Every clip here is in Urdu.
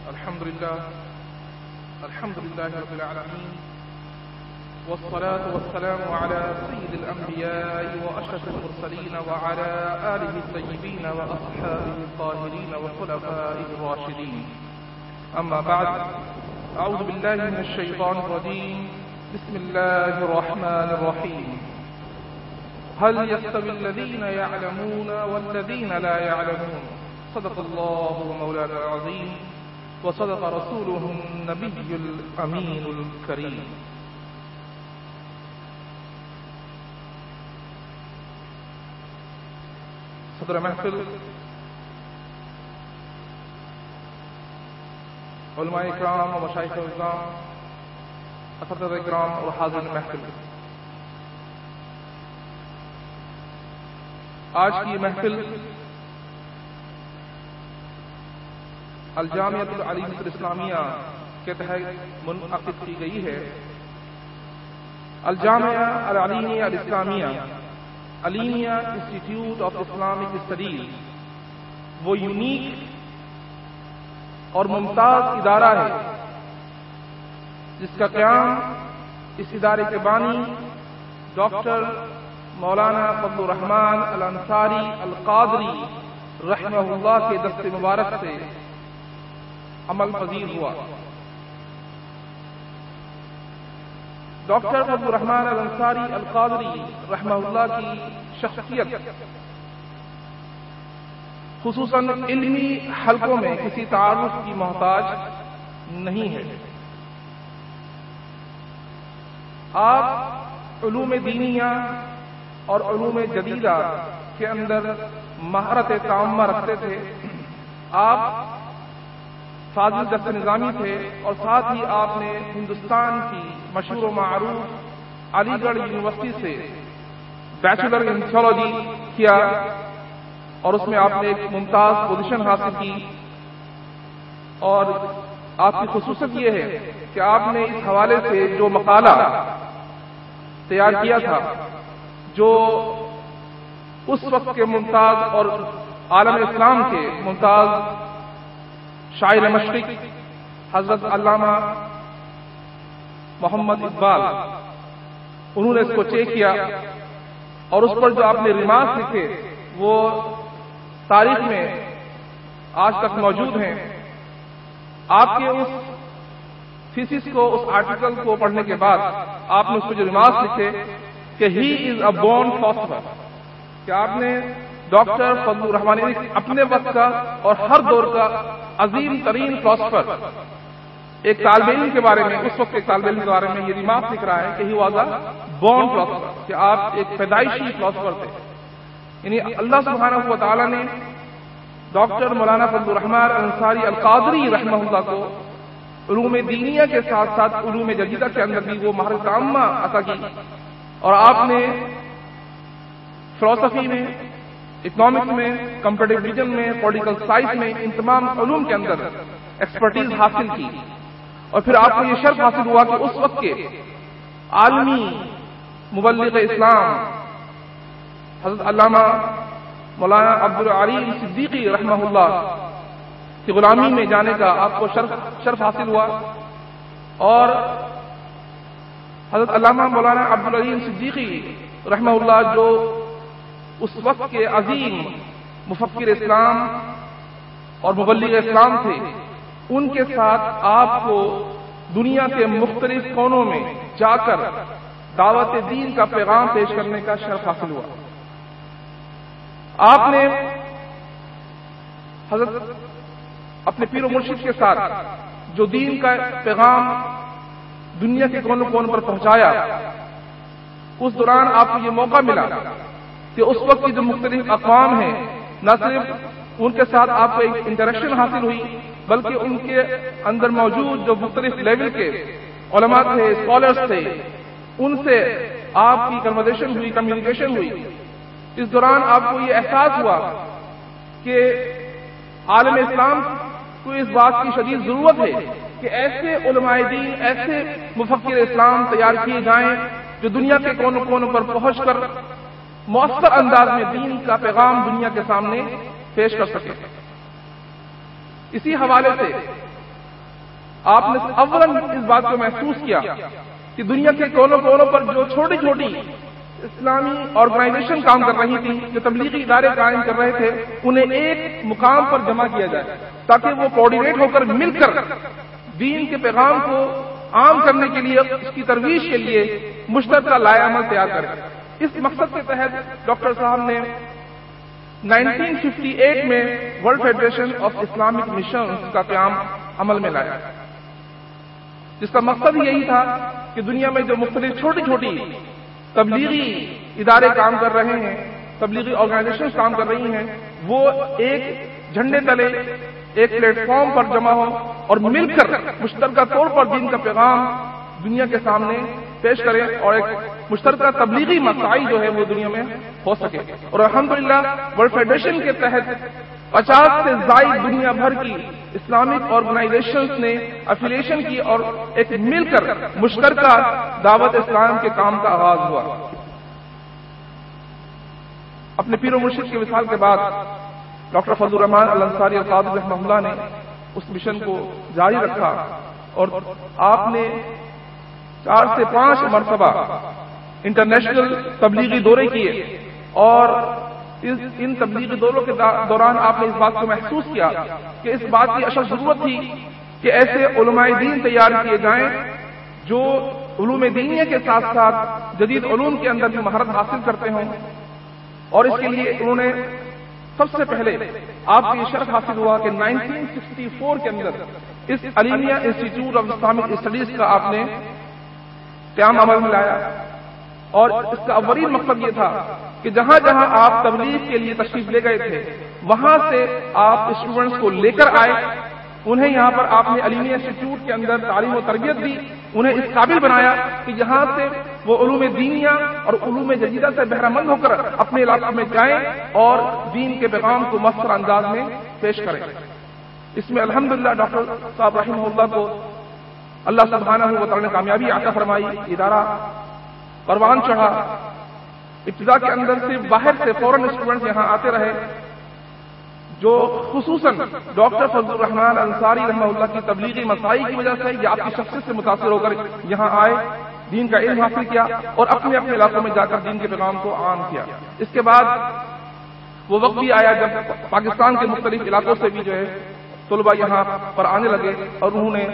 الحمد لله رب العالمين، والصلاة والسلام على سيد الأنبياء وأشرف المرسلين وعلى آله الطيبين وأصحابه الطاهرين وخلفائه الراشدين. أما بعد، أعوذ بالله من الشيطان الرجيم. بسم الله الرحمن الرحيم. هل يستوي الذين يعلمون والذين لا يعلمون؟ صدق الله مولانا العظيم وصدق رسوله النبي الأمين الكريم. صدر محفل، علماء اکرام و مشائخ اعظام، اساتذہ اکرام اور حاضرین محفل، آج کی محفل الجامعۃ العلیمیۃ الاسلامیہ کے تحت منعقد کی گئی ہے۔ الجامعہ العلیمیہ الاسلامیہ، علیمیہ انسٹیٹیوٹ آف اسلامک اسٹڈیز، وہ یونیک اور ممتاز ادارہ ہے جس کا قیام اس ادارے کے بانی ڈاکٹر مولانا فضل الرحمان الانصاری القادری رحمہ اللہ کے دست مبارک سے عمل پذیر ہوا۔ ڈاکٹر فضل الرحمان الانصاری القادری رحمہ اللہ کی شخصیت خصوصاً علمی حلقوں میں کسی تعارف کی محتاج نہیں ہے۔ آپ علوم دینیہ اور علوم جدیدہ کے اندر مہارت تامہ رکھتے تھے۔ آپ فاضل دست نظامی تھے اور ساتھ ہی آپ نے ہندوستان کی مشہور و معروف علی گڑھ یونیورسٹی سے بیچلر ان تھیولوجی کیا اور اس میں آپ نے ایک ممتاز پوزیشن حاصل کی۔ اور آپ کی خصوصیت یہ ہے کہ آپ نے اس حوالے سے جو مقالہ تیار کیا تھا، جو اس وقت کے ممتاز اور عالم اسلام کے ممتاز شاعر مشرق حضرت علامہ محمد اقبال، انہوں نے اس کو چیک کیا اور اس پر جو آپ نے ریمارکس لکھے وہ تاریخ میں آج تک موجود ہیں۔ آپ کے اس تھیسس کو، اس آرٹیکل کو پڑھنے کے بعد آپ نے اس پہ جو ریمارکس لکھے کہ ہی از اے بورن فلاسفر، کہ آپ نے ڈاکٹر فضل الرحمان اپنے وقت کا اور ہر دور کا عظیم ترین فلاسفر ایک طالب علم کے بارے میں، اس وقت ایک طالب علم کے بارے میں یہ ریمارک لکھ رہا ہے کہ he was a born philosopher, کہ آپ ایک پیدائشی فلاسفر تھے۔ یعنی اللہ سبحانہ و تعالی نے ڈاکٹر مولانا فضل الرحمان الانصاری القادری رحمہ اللہ کو علوم دینیہ کے ساتھ ساتھ علوم جدیدہ کے اندر بھی وہ مہارت عامہ عطا کی، اور آپ نے فلسفی میں، اکنامکس میں، کمپیوٹر ویژن میں، پولیٹیکل سائنس میں، ان تمام علوم کے اندر ایکسپرٹیز حاصل کی۔ اور پھر آپ کو یہ شرف حاصل ہوا کہ اس وقت کے عالمی مبلغ اسلام حضرت علامہ مولانا عبدالعلیم صدیقی رحمہ اللہ کی غلامی میں جانے کا آپ کو شرف حاصل ہوا، اور حضرت علامہ مولانا عبدالعلیم صدیقی رحمہ اللہ جو اس وقت کے عظیم مفکر اسلام اور مبلغ اسلام تھے، ان کے ساتھ آپ کو دنیا کے مختلف کونوں میں جا کر دعوت دین کا پیغام پیش کرنے کا شرف حاصل ہوا۔ آپ نے حضرت اپنے پیر و مرشد کے ساتھ جو دین کا پیغام دنیا کے کونوں کونوں پر پہنچایا، اس دوران آپ کو یہ موقع ملا کہ اس وقت کی جو مختلف اقوام ہیں، نہ صرف ان کے ساتھ آپ کو ایک انٹریکشن حاصل ہوئی، بلکہ ان کے اندر موجود جو مختلف لیول کے علماء تھے، اسکالرز تھے، ان سے آپ کی کنورسیشن ہوئی، کمیونیکیشن ہوئی۔ اس دوران آپ کو یہ احساس ہوا کہ عالم اسلام کو اس بات کی شدید ضرورت ہے کہ ایسے علماء دین، ایسے مفکر اسلام تیار کیے جائیں جو دنیا کے کونوں کونوں پر پہنچ کر مؤثر انداز میں دین کا پیغام دنیا کے سامنے پیش کر سکے۔ اسی حوالے سے آپ نے اولاً اس بات کو محسوس کیا کہ دنیا کے کونوں کونوں پر جو چھوٹی چھوٹی اسلامی آرگنائزیشن کام کر رہی تھی، جو تبلیغی ادارے قائم کر رہے تھے، انہیں ایک مقام پر جمع کیا جائے تاکہ وہ کوآرڈینیٹ ہو کر مل کر دین کے پیغام کو عام کرنے کے لیے، اس کی ترویج کے لیے مشترکہ لائحہ عمل تیار کریں۔ اس مقصد کے تحت ڈاکٹر صاحب نے 1958 میں world federation of Islamic missions کا قیام عمل میں لایا، جس کا مقصد یہی تھا کہ دنیا میں جو مختلف چھوٹی چھوٹی تبلیغی ادارے کام کر رہے ہیں، تبلیغی آرگنائزیشن کام کر رہی ہیں، وہ ایک جھنڈے تلے ایک پلیٹ فارم پر جمع ہو اور مل کر مشترکہ طور پر دین کا پیغام دنیا کے سامنے پیش کریں اور ایک مشترکہ تبلیغی مساعی جو ہے وہ دنیا میں ہو سکے۔ اور الحمدللہ ورلڈ فیڈریشن کے تحت 50 سے زائد دنیا بھر کی اسلامک آرگنائزیشنز نے افیلیشن کی اور ایک مل کر مشترکہ دعوت اسلام کے کام کا آغاز ہوا۔ اپنے پیر و مرشد کے وصال کے بعد ڈاکٹر فضل الرحمان الانصاری القادری رحمہ اللہ نے اس مشن کو جاری رکھا اور آپ نے 4 سے 5 مرتبہ انٹرنیشنل تبلیغی دورے کیے، اور ان تبلیغی دوروں کے دوران آپ نے اس بات کو محسوس کیا کہ اس بات کی اشد ضرورت تھی کہ ایسے علماء دین تیار کیے جائیں جو علوم دینیہ کے ساتھ ساتھ جدید علوم کے اندر بھی مہارت حاصل کرتے ہوں، اور اس کے لیے انہوں نے سب سے پہلے آپ کو یہ شرف حاصل ہوا کہ 1964 کے اندر اس علیمیہ انسٹیٹیوٹ آف اسلامک اسٹڈیز کا آپ نے قیام عمل میں لایا، اور اس کا اولین مقصد یہ تھا کہ جہاں جہاں آپ تبلیغ کے لیے تشریف لے گئے تھے وہاں سے آپ اسٹوڈنٹس کو لے کر آئے، انہیں یہاں پر آپ نے علیمیہ انسٹیٹیوٹ کے اندر تعلیم و تربیت دی، انہیں اس قابل بنایا کہ یہاں سے وہ علوم دینیہ اور علوم جدیدہ سے بہرہ مند ہو کر اپنے علاقے میں جائیں اور دین کے پیغام کو مؤثر انداز میں پیش کریں۔ اس میں الحمدللہ ڈاکٹر صاحب رحمہ اللہ کو اللہ سبحانہ و تعالی نے کامیابی عطا فرمائی، ادارہ پروان چڑھا۔ ابتدا کے اندر سے باہر سے فوراً اسٹوڈنٹس یہاں آتے رہے، جو خصوصاً ڈاکٹر فضل الرحمان انصاری رحمہ اللہ کی تبلیغی مساعی کی وجہ سے یا آپ کی شخصیت سے متاثر ہو کر یہاں آئے، دین کا علم حاصل کیا اور اپنے اپنے علاقوں میں جا کر دین کے پیغام کو عام کیا۔ اس کے بعد وہ وقت بھی آیا جب پاکستان کے مختلف علاقوں سے بھی جو ہے طلبہ یہاں پر آنے لگے اور انہوں نے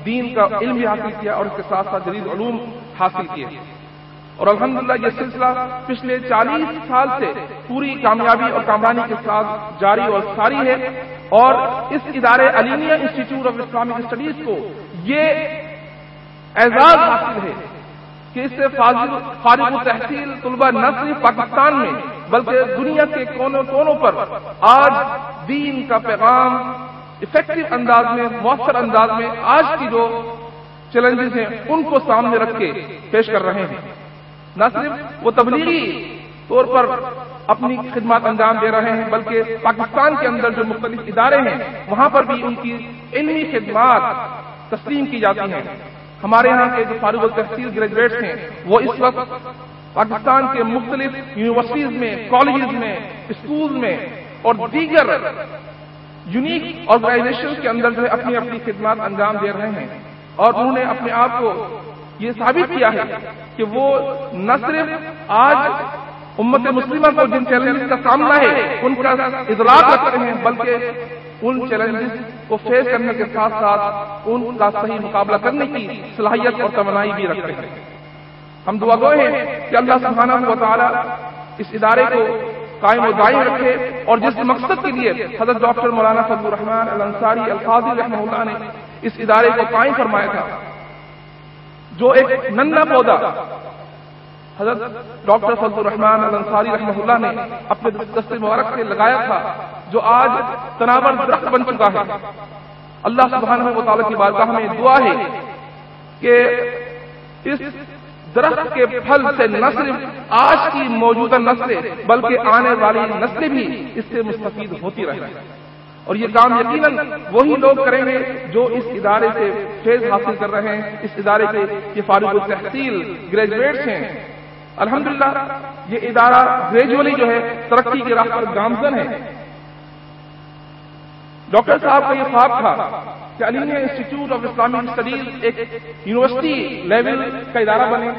دین کا علم بھی حاصل کیا اور اس کے ساتھ ساتھ جدید علوم حاصل کیے، اور الحمدللہ یہ سلسلہ پچھلے 40 سال سے پوری کامیابی اور کامرانی کے ساتھ جاری اور ساری ہے، اور اس ادارے علیمیہ انسٹیٹیوٹ آف اسلامک اسٹڈیز کو یہ اعزاز حاصل ہے کہ اس سے فارغ التحصیل طلبہ نہ صرف پاکستان میں بلکہ دنیا کے کونوں کونوں پر آج دین کا پیغام افیکٹو انداز میں، مؤثر انداز میں آج کی جو چیلنجز ہیں ان کو سامنے رکھ کے پیش کر رہے ہیں۔ نہ صرف وہ تبلیغی طور پر اپنی خدمات انجام دے رہے ہیں بلکہ پاکستان کے اندر جو مختلف ادارے ہیں وہاں پر بھی ان کی علمی خدمات تسلیم کی جاتی ہیں۔ ہمارے یہاں کے جو فارغ التحصیل گریجویٹس ہیں وہ اس وقت پاکستان کے مختلف یونیورسٹیز میں، کالجز میں، اسکول میں اور دیگر یونیک آرگنائزیشن کے اندر جو ہے اپنی اپنی خدمات انجام دے رہے ہیں، اور انہوں نے اپنے آپ کو یہ ثابت کیا ہے کہ وہ نہ صرف آج امت مسلمہ کو جن چیلنجز کا سامنا ہے ان کا ادراک رکھتے ہیں بلکہ ان چیلنجز کو فیس کرنے کے ساتھ ساتھ ان کا صحیح مقابلہ کرنے کی صلاحیت اور توانائی بھی رکھتے ہیں۔ ہم دعا گو ہیں کہ اللہ سبحانہ و تعالی اس ادارے کو قائم و دائم رکھے، اور جس مقصد کے لیے حضرت ڈاکٹر مولانا فضل الرحمان الانصاری القادری رحمہ اللہ نے اس ادارے کو قائم فرمایا تھا، جو ایک ننھا پودا حضرت ڈاکٹر فضل الرحمان الانصاری رحمہ اللہ نے اپنے دست مبارک سے لگایا تھا، جو آج تناور درخت بن چکا ہے۔ اللہ سبحانہ و تعالی کی بارگاہ میں دعا ہے کہ اس درخت کے پھل سے نہ صرف آج کی موجودہ نسلیں بلکہ آنے والی نسلیں بھی اس سے مستفید ہوتی رہیں، اور یہ کام یقیناً وہی لوگ کریں گے جو اس ادارے سے فیض حاصل کر رہے ہیں، اس ادارے کے یہ فارغ التحصیل گریجویٹس ہیں۔ الحمدللہ یہ ادارہ گریجولی جو ہے ترقی کی راہ پر گامزن ہے۔ ڈاکٹر صاحب کا یہ خواب تھا کہ علیمیہ انسٹیٹیوٹ آف اسلامک اسٹڈیز ایک یونیورسٹی لیول کا ادارہ بنے،